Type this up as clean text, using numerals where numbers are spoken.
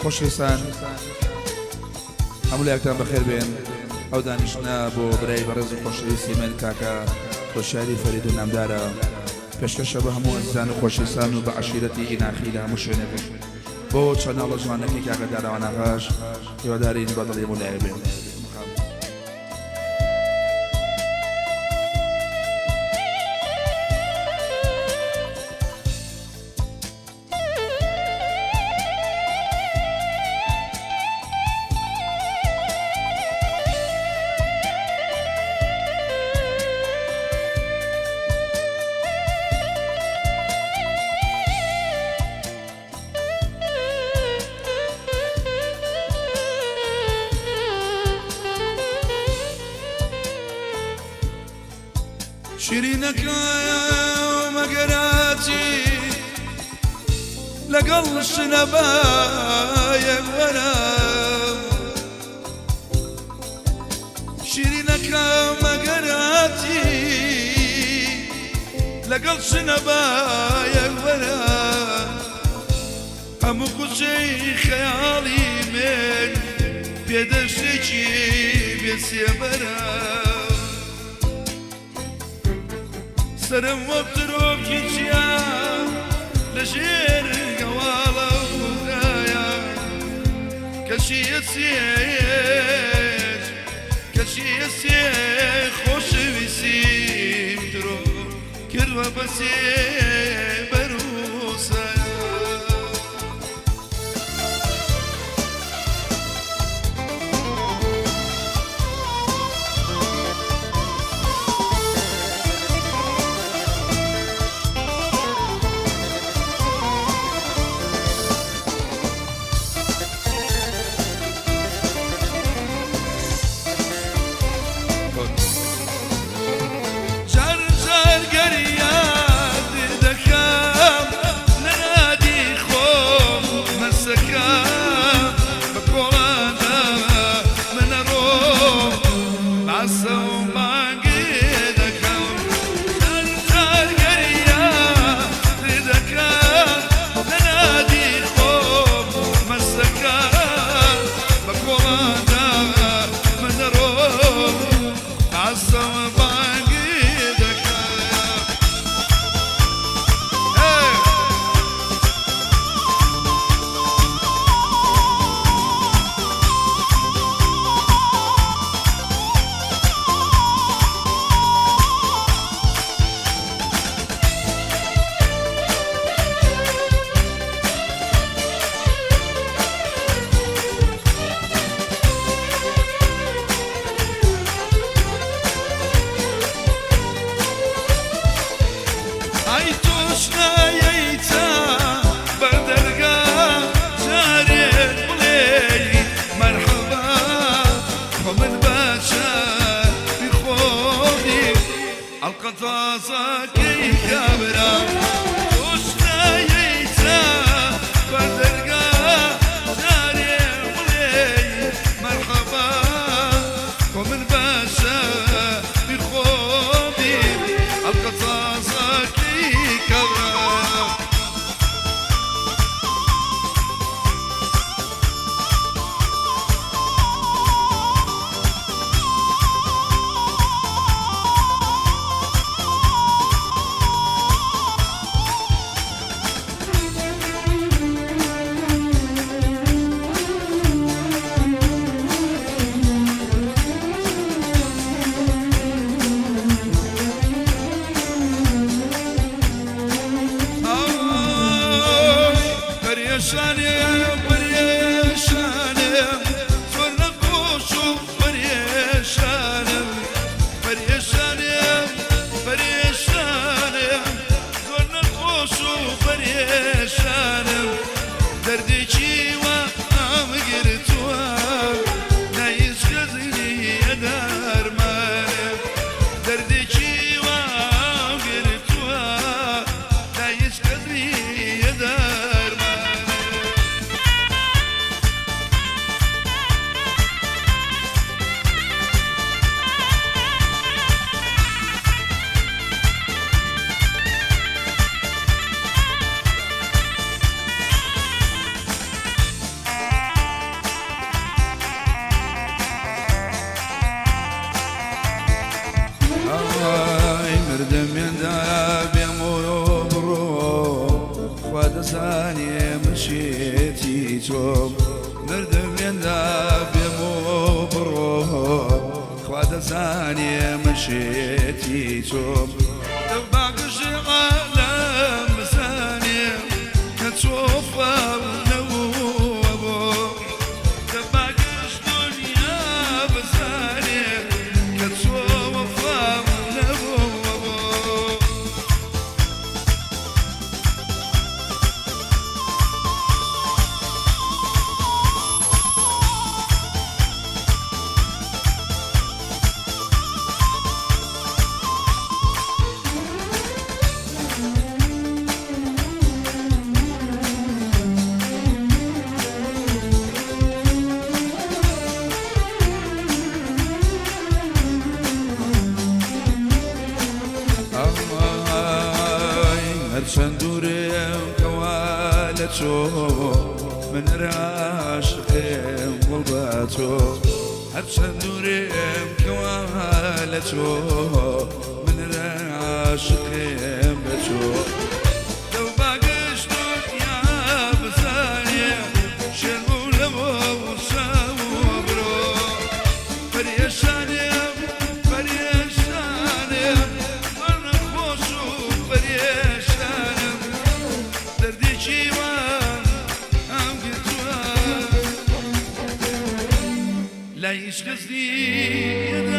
خۆشەویستان هەموو لایەکتان بەخێر بێن ئەو دانیشتنە بۆ برای بەڕێز و خۆشەویستی من کاکە خۆشیاری فەرید و نامدارە پێشکەشە بە هەموو ئەزیزان و خۆشەویستان و بە عەشیرەتی ئیناخی لە هەموو شوێنێک بۆ چەناڵە جوانەکەی کاکە داراوانەغاش هیوادارین بەدڵی هەموو لایەک بێن. شیرینەکە مەگەراتی لەگەڵ شنەبایەک وەرە شیرینەکە مەگەراتی لەگەڵ شنەبایەک وەرە هەموو کوچەی خەیاڵی من پێدەشتێکی بێسێبەرە سرم وەک ترۆکی چیا لە ژێر گەواڵە وگایە کەچیە سێ خۆشەویستیم درۆ کردوە بە سێبەر و سایە بيتهم لو باقش عالم بساني كتوفى ونوبو لو باقش دنيا بساني كتوفى ونوبو هرچند دورم کوالتو من راشقم وباتو هرچند دورم کوالتو من راشقم بتو لو باقش دنيا بثانية شنو لمو وصبرو فريشاني فريشاني أنا خوشو فريشاني دردي جيوان هم قلتوان لا يشغزني